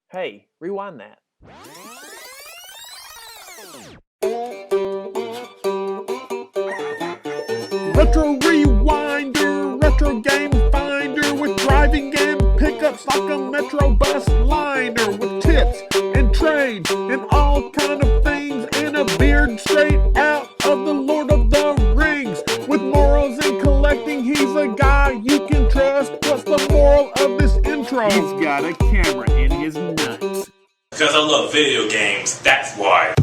Hey, rewind that. Retro Rewinder, Retro Game Finder with driving and pickups like a Metro bus liner with tips and trades and all kind of things and a beard straight out of the Lord of the Rings. With morals and collecting, he's a guy you can trust. What's the moral of this intro? He's got a camera in his nuts. Because I love video games, that's why.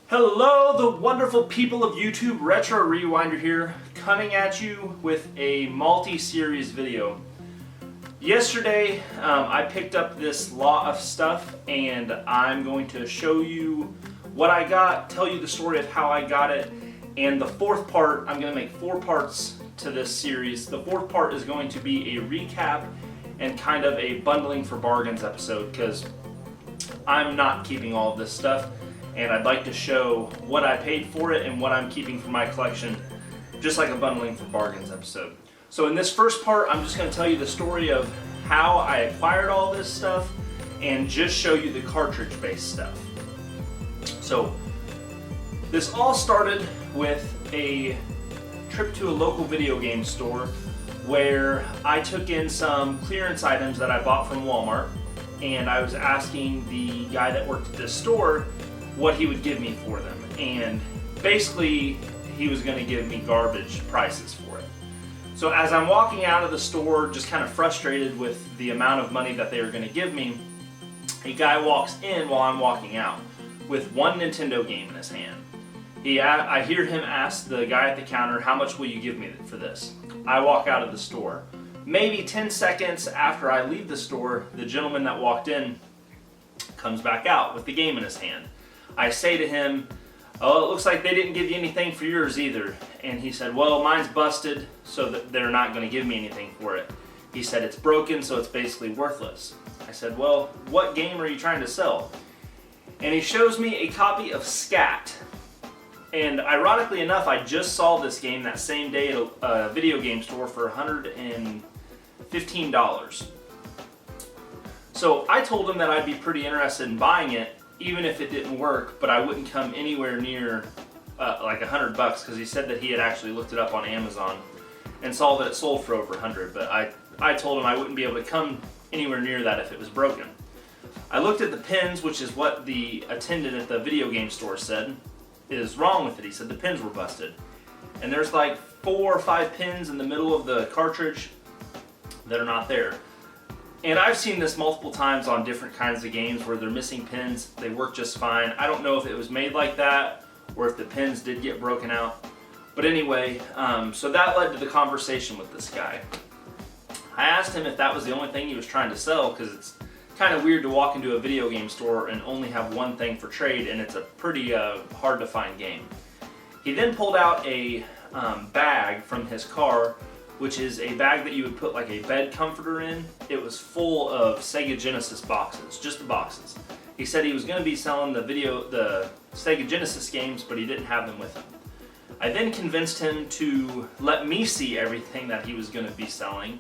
Hello, the wonderful people of YouTube. Retro Rewinder here, coming at you with a multi-series video. Yesterday, I picked up this lot of stuff, and I'm going to show you what I got, tell you the story of how I got it, and the fourth part, I'm going to make 4 parts to this series. The fourth part is going to be a recap and kind of a bundling for bargains episode, because I'm not keeping all of this stuff, and I'd like to show what I paid for it and what I'm keeping for my collection, just like a bundling for bargains episode. So in this first part, I'm just going to tell you the story of how I acquired all this stuff and just show you the cartridge-based stuff. So this all started with a trip to a local video game store where I took in some clearance items that I bought from Walmart, and I was asking the guy that worked at this store what he would give me for them, and basically he was going to give me garbage prices for it. So as I'm walking out of the store, just kind of frustrated with the amount of money that they were going to give me, a guy walks in while I'm walking out with one Nintendo game in his hand. I hear him ask the guy at the counter, "How much will you give me for this?" I walk out of the store. Maybe 10 seconds after I leave the store, the gentleman that walked in comes back out with the game in his hand. I say to him, "Oh, it looks like they didn't give you anything for yours either." And he said, "Well, mine's busted, so that they're not going to give me anything for it." He said, "It's broken, so it's basically worthless." I said, "Well, what game are you trying to sell?" And he shows me a copy of Scat. And ironically enough, I just saw this game that same day at a video game store for $115. So I told him that I'd be pretty interested in buying it, even if it didn't work, but I wouldn't come anywhere near like $100, because he said that he had actually looked it up on Amazon and saw that it sold for over 100, but I told him I wouldn't be able to come anywhere near that if it was broken. I looked at the pins, which is what the attendant at the video game store said is wrong with it. He said the pins were busted. And there's like 4 or 5 pins in the middle of the cartridge that are not there. And I've seen this multiple times on different kinds of games where they're missing pins. They work just fine. I don't know if it was made like that or if the pins did get broken out. But anyway, so that led to the conversation with this guy. I asked him if that was the only thing he was trying to sell, because it's kind of weird to walk into a video game store and only have one thing for trade, and it's a pretty hard to find game. He then pulled out a bag from his car, which is a bag that you would put like a bed comforter in. It was full of Sega Genesis boxes, just the boxes. He said he was going to be selling the Sega Genesis games, but he didn't have them with him. I then convinced him to let me see everything that he was going to be selling,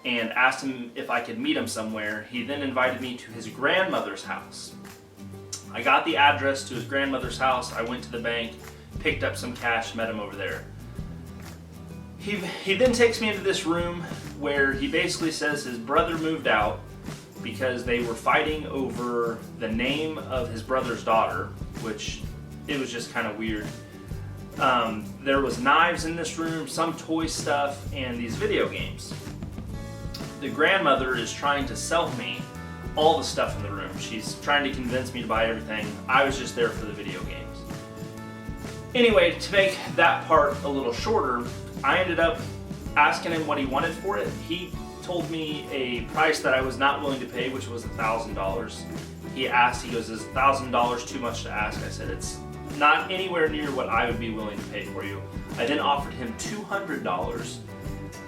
and asked him if I could meet him somewhere. He then invited me to his grandmother's house. I got the address to his grandmother's house. I went to the bank, picked up some cash, met him over there. He then takes me into this room where he basically says his brother moved out because they were fighting over the name of his brother's daughter, which it was just kind of weird. There was knives in this room, some toy stuff, and these video games. The grandmother is trying to sell me all the stuff in the room. She's trying to convince me to buy everything. I was just there for the video games. Anyway, to make that part a little shorter, I ended up asking him what he wanted for it. He told me a price that I was not willing to pay, which was $1,000. He goes, "Is $1,000 too much to ask?" I said, "It's not anywhere near what I would be willing to pay for you." I then offered him $200.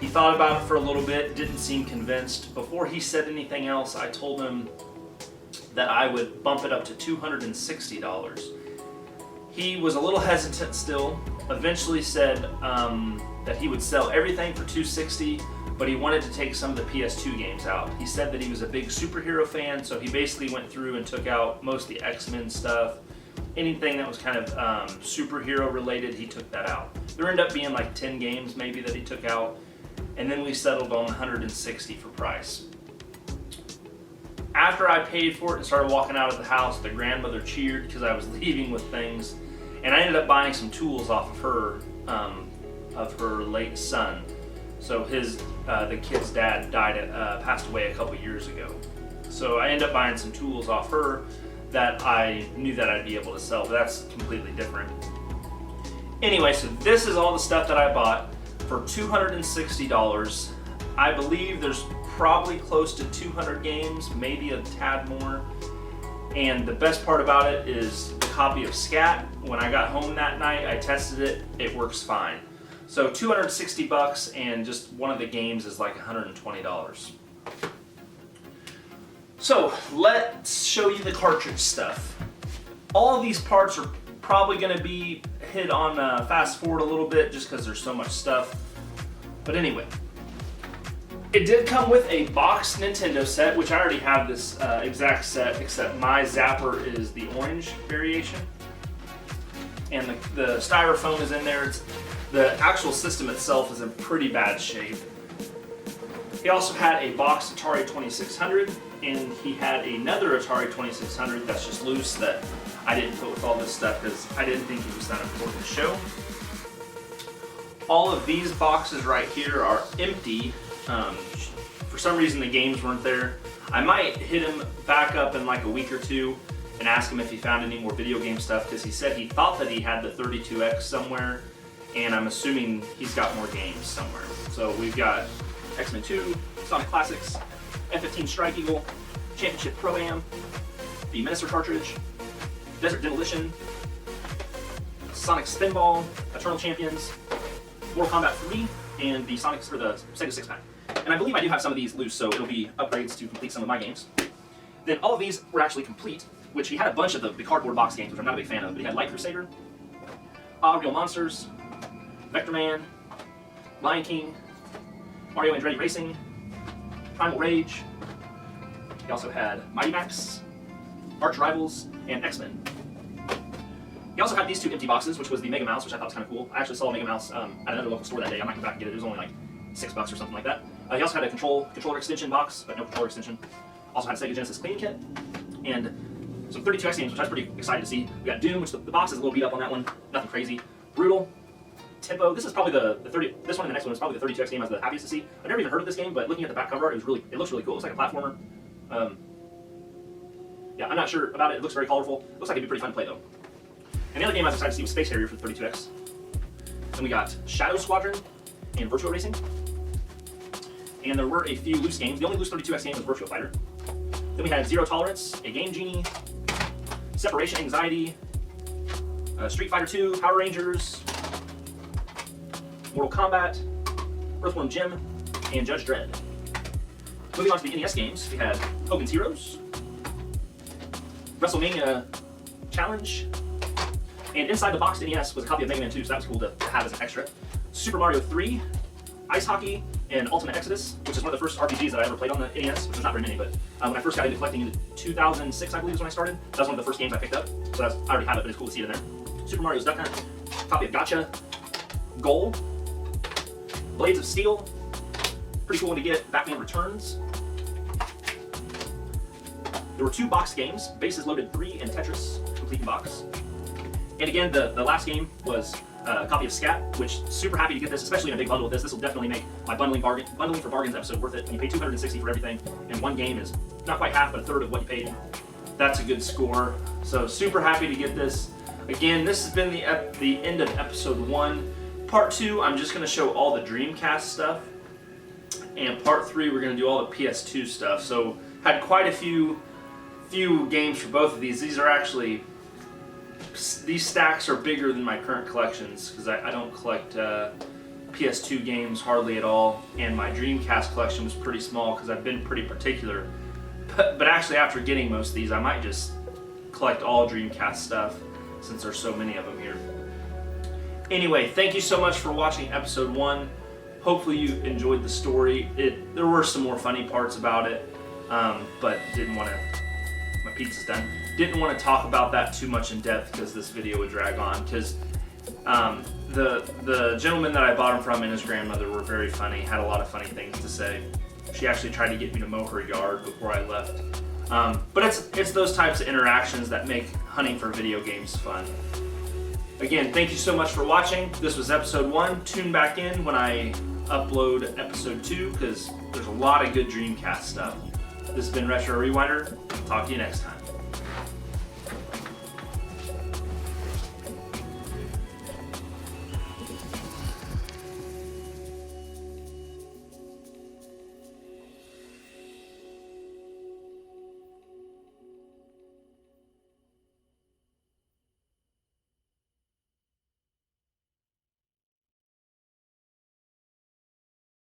He thought about it for a little bit, didn't seem convinced. Before he said anything else, I told him that I would bump it up to $260. He was a little hesitant still. Eventually said that he would sell everything for $260, but he wanted to take some of the PS2 games out. He said that he was a big superhero fan, so he basically went through and took out most of the X-Men stuff. Anything that was kind of superhero related, he took that out. There ended up being like 10 games maybe that he took out, and then we settled on $160 for price. After I paid for it and started walking out of the house, the grandmother cheered because I was leaving with things, and I ended up buying some tools off of her late son. So the kid's dad passed away a couple years ago. So I ended up buying some tools off her that I knew that I'd be able to sell, but that's completely different. Anyway, so this is all the stuff that I bought for $260. I believe there's probably close to 200 games, maybe a tad more. And the best part about it is the copy of Scat. When I got home that night, I tested it, it works fine. So $260, and just one of the games is like $120. So let's show you the cartridge stuff. All of these parts are probably going to be hit on fast forward a little bit just because there's so much stuff. But anyway, it did come with a boxed Nintendo set, which I already have this exact set, except my zapper is the orange variation. And the styrofoam is in there. The actual system itself is in pretty bad shape. He also had a boxed Atari 2600, and he had another Atari 2600 that's just loose that I didn't put with all this stuff because I didn't think it was that important to show. All of these boxes right here are empty. For some reason the games weren't there. I might hit him back up in like a week or two and ask him if he found any more video game stuff, because he said he thought that he had the 32X somewhere, and I'm assuming he's got more games somewhere. So we've got X-Men 2, Sonic Classics, F-15 Strike Eagle, Championship Pro-Am, the Minister cartridge, Desert Demolition, Sonic Spinball, Eternal Champions, Mortal Kombat 3, and the Sonic for the Sega 6-pack. And I believe I do have some of these loose, so it'll be upgrades to complete some of my games. Then all of these were actually complete, which he had a bunch of the cardboard box games, which I'm not a big fan of, but he had Light Crusader, Real Monsters, Vector Man, Lion King, Mario Andretti Racing, Primal Rage. He also had Mighty Max, Arch Rivals, and X-Men. He also had these two empty boxes, which was the Mega Mouse, which I thought was kind of cool. I actually saw a Mega Mouse at another local store that day. I might come back and get it. It was only like $6 or something like that. He also had a controller extension box, but no controller extension. Also had a Sega Genesis cleaning kit, and some 32X games, which I was pretty excited to see. We got Doom, which the box is a little beat up on that one. Nothing crazy. Brutal. Tempo. This is probably this one and the next one is probably the 32X game I was the happiest to see. I've never even heard of this game, but looking at the back cover art, it looks really cool. It's like a platformer. Yeah, I'm not sure about it. It looks very colorful. Looks like it'd be pretty fun to play though. And the other game I was excited to see was Space Harrier for the 32X. Then we got Shadow Squadron and Virtua Racing. And there were a few loose games. The only loose 32X game was Virtua Fighter. Then we had Zero Tolerance, a Game Genie, Separation Anxiety, Street Fighter 2, Power Rangers, Mortal Kombat, Earthworm Jim, and Judge Dredd. Moving on to the NES games, we had Hogan's Heroes, WrestleMania Challenge, and inside the box NES was a copy of Mega Man 2, so that was cool to have as an extra. Super Mario 3, Ice Hockey, and Ultimate Exodus, which is one of the first RPGs that I ever played on the NES, which is not very many, but when I first got into collecting in 2006, I believe is when I started. That was one of the first games I picked up, so I already have it, but it's cool to see it in there. Super Mario's Duck Hunt, copy of Gotcha, Goal, Blades of Steel, pretty cool one to get, Batman Returns. There were 2 boxed games, Bases Loaded 3 and Tetris, complete in box. And again, the last game was a copy of Scat, which super happy to get this, especially in a big bundle with this. This will definitely make my bundling for bargains episode worth it. When you pay $260 for everything, and one game is not quite half, but a third of what you paid. That's a good score. So super happy to get this. Again, this has been the end of episode 1. Part 2, I'm just going to show all the Dreamcast stuff. And part 3, we're going to do all the PS2 stuff. So had quite a few games for both of these. These are actually, these stacks are bigger than my current collections because I don't collect PS2 games hardly at all, and my Dreamcast collection was pretty small because I've been pretty particular. But actually after getting most of these, I might just collect all Dreamcast stuff. since there's so many of them here. Anyway, thank you so much for watching episode 1. Hopefully you enjoyed the story. There were some more funny parts about it, but didn't want to. My pizza's done. Didn't want to talk about that too much in depth because this video would drag on. Because the gentleman that I bought him from and his grandmother were very funny. Had a lot of funny things to say. She actually tried to get me to mow her yard before I left. But it's those types of interactions that make hunting for video games fun. Again, thank you so much for watching. This was episode 1. Tune back in when I upload episode 2 because there's a lot of good Dreamcast stuff. This has been Retro Rewinder. Talk to you next time.